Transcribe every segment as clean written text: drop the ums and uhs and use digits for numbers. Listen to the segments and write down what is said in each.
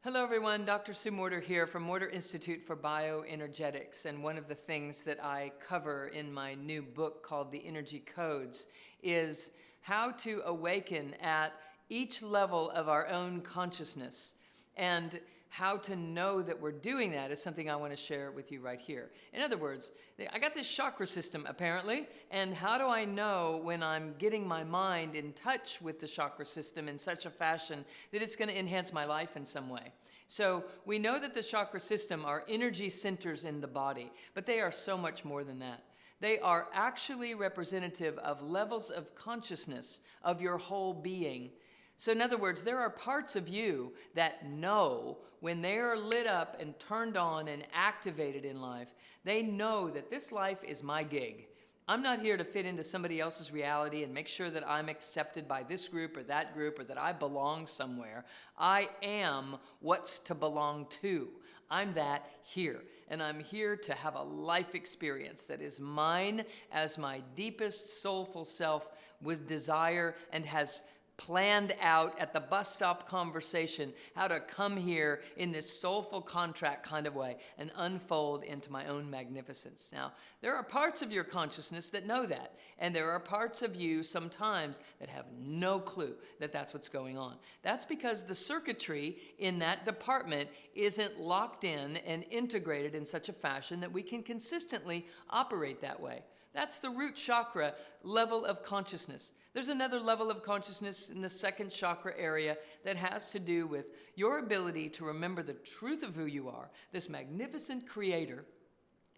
Hello everyone, Dr. Sue Morter here from Morter Institute for Bioenergetics, and one of the things that I cover in my new book called The Energy Codes is how to awaken at each level of our own consciousness, and how to know that we're doing that is something I want to share with you right here. In other words, I got this chakra system apparently, and how do I know when I'm getting my mind in touch with the chakra system in such a fashion that it's going to enhance my life in some way? So we know that the chakra system are energy centers in the body, but they are so much more than that. They are actually representative of levels of consciousness of your whole being. So in other words, there are parts of you that know when they are lit up and turned on and activated in life, they know that this life is my gig. I'm not here to fit into somebody else's reality and make sure that I'm accepted by this group or that I belong somewhere. I am what's to belong to. I'm that here, and I'm here to have a life experience that is mine as my deepest soulful self with desire and has planned out at the bus stop conversation how to come here in this soulful contract kind of way and unfold into my own magnificence. Now, there are parts of your consciousness that know that, and there are parts of you sometimes that have no clue that that's what's going on. That's because the circuitry in that department isn't locked in and integrated in such a fashion that we can consistently operate that way. That's the root chakra level of consciousness. There's another level of consciousness in the second chakra area that has to do with your ability to remember the truth of who you are, this magnificent creator,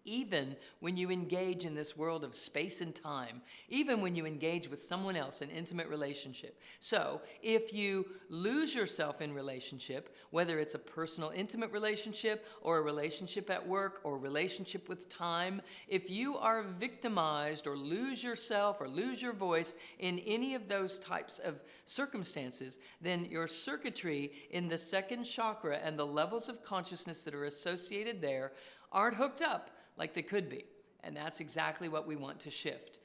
even when you engage in this world of space and time, even when you engage with someone else in intimate relationship. So if you lose yourself in relationship, whether it's a personal intimate relationship or a relationship at work or a relationship with time, if you are victimized or lose yourself or lose your voice in any of those types of circumstances, then your circuitry in the second chakra and the levels of consciousness that are associated there aren't hooked up like they could be. And that's exactly what we want to shift.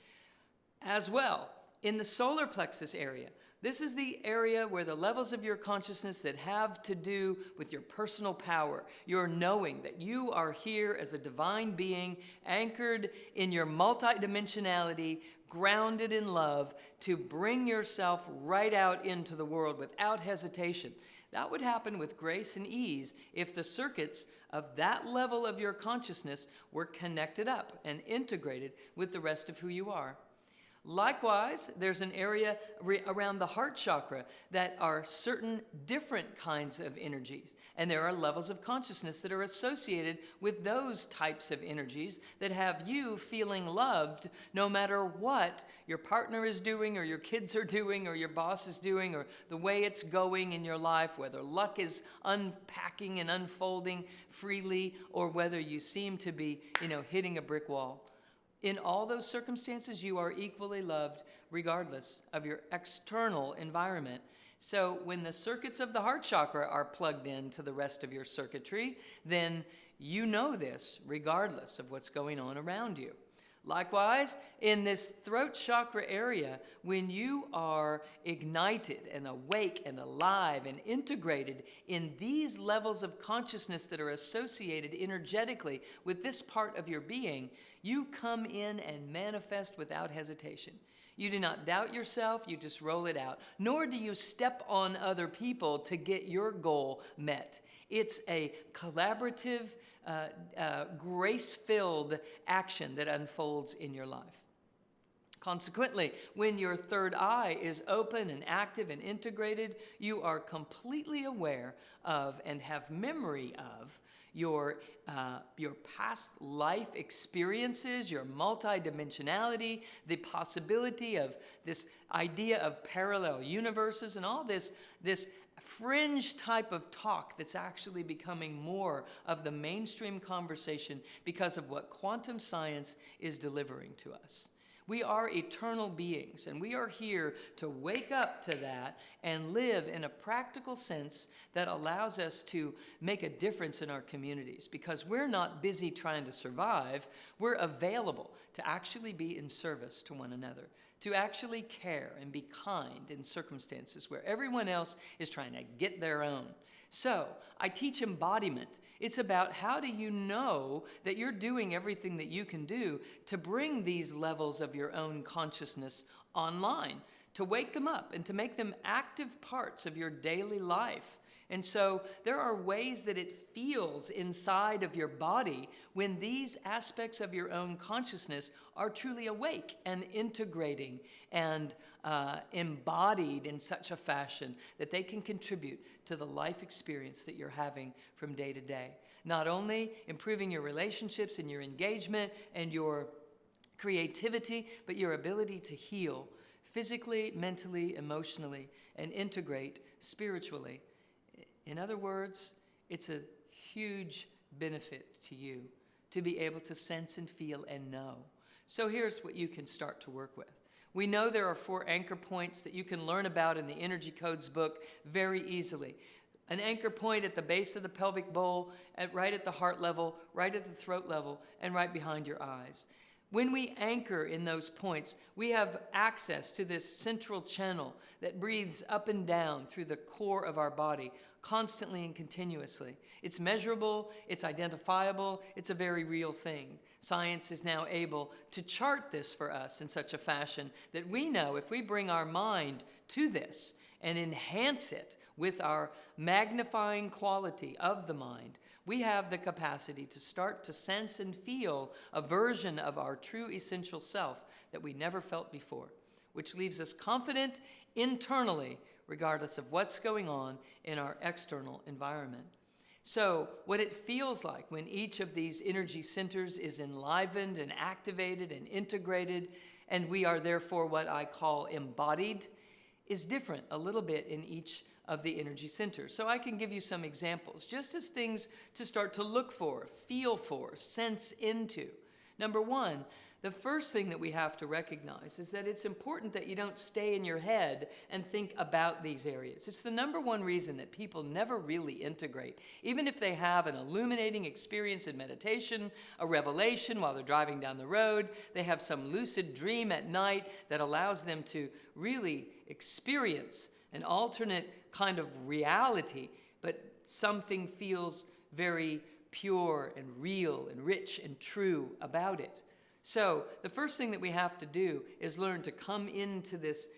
As well, in the solar plexus area, this is the area where the levels of your consciousness that have to do with your personal power, your knowing that you are here as a divine being, anchored in your multidimensionality, grounded in love, to bring yourself right out into the world without hesitation. That would happen with grace and ease if the circuits of that level of your consciousness were connected up and integrated with the rest of who you are. Likewise, there's an area around the heart chakra that are certain different kinds of energies. And there are levels of consciousness that are associated with those types of energies that have you feeling loved no matter what your partner is doing or your kids are doing or your boss is doing or the way it's going in your life, whether luck is unpacking and unfolding freely or whether you seem to be, hitting a brick wall. In all those circumstances, you are equally loved regardless of your external environment. So when the circuits of the heart chakra are plugged into the rest of your circuitry, then you know this regardless of what's going on around you. Likewise, in this throat chakra area, when you are ignited and awake and alive and integrated in these levels of consciousness that are associated energetically with this part of your being, you come in and manifest without hesitation. You do not doubt yourself, you just roll it out. Nor do you step on other people to get your goal met. It's a collaborative, grace-filled action that unfolds in your life. Consequently, when your third eye is open and active and integrated, you are completely aware of and have memory of your past life experiences, your multidimensionality, the possibility of this idea of parallel universes, and all this fringe type of talk that's actually becoming more of the mainstream conversation because of what quantum science is delivering to us. We are eternal beings, and we are here to wake up to that and live in a practical sense that allows us to make a difference in our communities, because we're not busy trying to survive. We're available to actually be in service to one another, to actually care and be kind in circumstances where everyone else is trying to get their own. So I teach embodiment. It's about how do you know that you're doing everything that you can do to bring these levels of your own consciousness online, to wake them up and to make them active parts of your daily life. And so there are ways that it feels inside of your body when these aspects of your own consciousness are truly awake and integrating and embodied in such a fashion that they can contribute to the life experience that you're having from day to day. Not only improving your relationships and your engagement and your creativity, but your ability to heal physically, mentally, emotionally, and integrate spiritually. In other words, it's a huge benefit to you to be able to sense and feel and know. So here's what you can start to work with. We know there are 4 anchor points that you can learn about in the Energy Codes book very easily. An anchor point at the base of the pelvic bowl, right at the heart level, right at the throat level, and right behind your eyes. When we anchor in those points, we have access to this central channel that breathes up and down through the core of our body, constantly and continuously. It's measurable, it's identifiable, it's a very real thing. Science is now able to chart this for us in such a fashion that we know if we bring our mind to this and enhance it with our magnifying quality of the mind, we have the capacity to start to sense and feel a version of our true essential self that we never felt before, which leaves us confident internally, regardless of what's going on in our external environment. So what it feels like when each of these energy centers is enlivened and activated and integrated, and we are therefore what I call embodied, is different a little bit in each of the energy centers. So I can give you some examples, just as things to start to look for, feel for, sense into. Number 1, the first thing that we have to recognize is that it's important that you don't stay in your head and think about these areas. It's the number 1 reason that people never really integrate. Even if they have an illuminating experience in meditation, a revelation while they're driving down the road, they have some lucid dream at night that allows them to really experience an alternate kind of reality, but something feels very pure and real and rich and true about it. So the first thing that we have to do is learn to come into this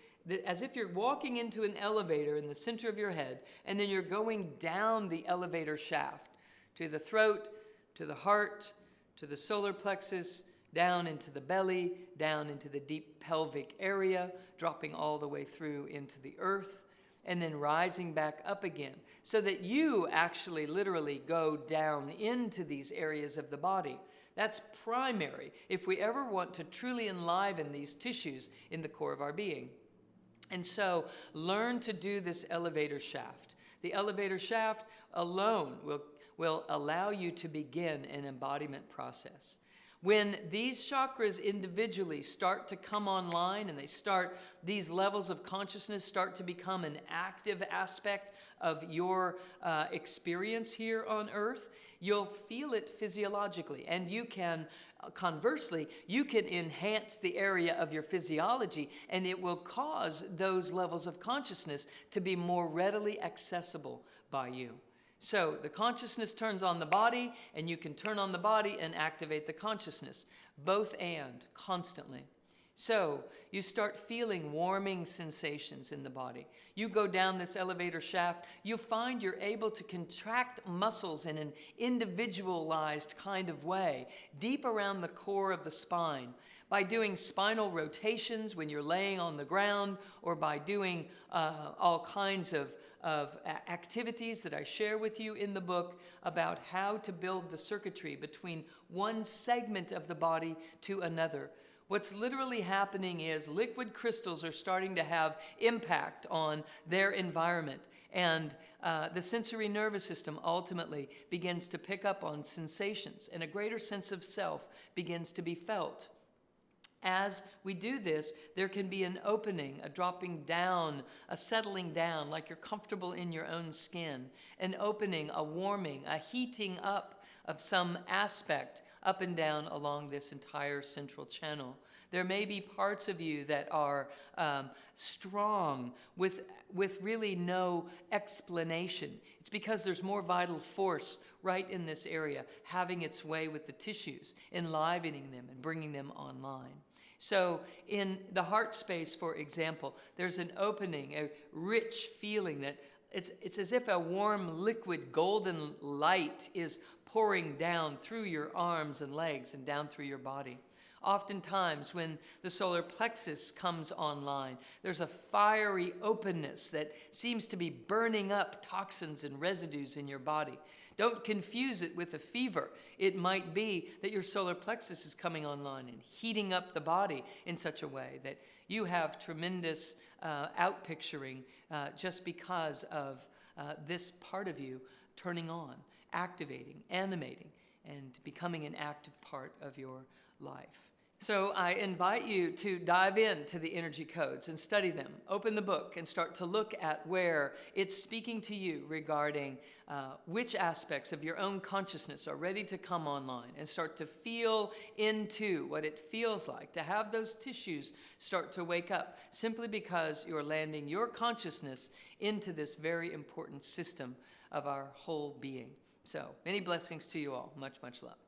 as if you're walking into an elevator in the center of your head, and then you're going down the elevator shaft to the throat, to the heart, to the solar plexus, down into the belly, down into the deep pelvic area, dropping all the way through into the earth, and then rising back up again, so that you actually literally go down into these areas of the body. That's primary if we ever want to truly enliven these tissues in the core of our being. And so learn to do this elevator shaft. The elevator shaft alone will allow you to begin an embodiment process. When these chakras individually start to come online and these levels of consciousness start to become an active aspect of your experience here on earth, you'll feel it physiologically. And you can, conversely, you can enhance the area of your physiology, and it will cause those levels of consciousness to be more readily accessible by you. So the consciousness turns on the body, and you can turn on the body and activate the consciousness, both and, constantly. So you start feeling warming sensations in the body. You go down this elevator shaft, you find you're able to contract muscles in an individualized kind of way, deep around the core of the spine, by doing spinal rotations when you're laying on the ground, or by doing all kinds of activities that I share with you in the book about how to build the circuitry between one segment of the body to another. What's literally happening is liquid crystals are starting to have impact on their environment, and the sensory nervous system ultimately begins to pick up on sensations, and a greater sense of self begins to be felt. As we do this, there can be an opening, a dropping down, a settling down, like you're comfortable in your own skin, an opening, a warming, a heating up of some aspect up and down along this entire central channel. There may be parts of you that are strong with really no explanation. It's because there's more vital force right in this area, having its way with the tissues, enlivening them and bringing them online. So in the heart space, for example, there's an opening, a rich feeling that it's as if a warm, liquid, golden light is pouring down through your arms and legs and down through your body. Oftentimes, when the solar plexus comes online, there's a fiery openness that seems to be burning up toxins and residues in your body. Don't confuse it with a fever. It might be that your solar plexus is coming online and heating up the body in such a way that you have tremendous outpicturing just because of this part of you turning on, activating, animating, and becoming an active part of your life. So I invite you to dive into the energy codes and study them. Open the book and start to look at where it's speaking to you regarding which aspects of your own consciousness are ready to come online, and start to feel into what it feels like to have those tissues start to wake up, simply because you're landing your consciousness into this very important system of our whole being. So many blessings to you all. Much, much love.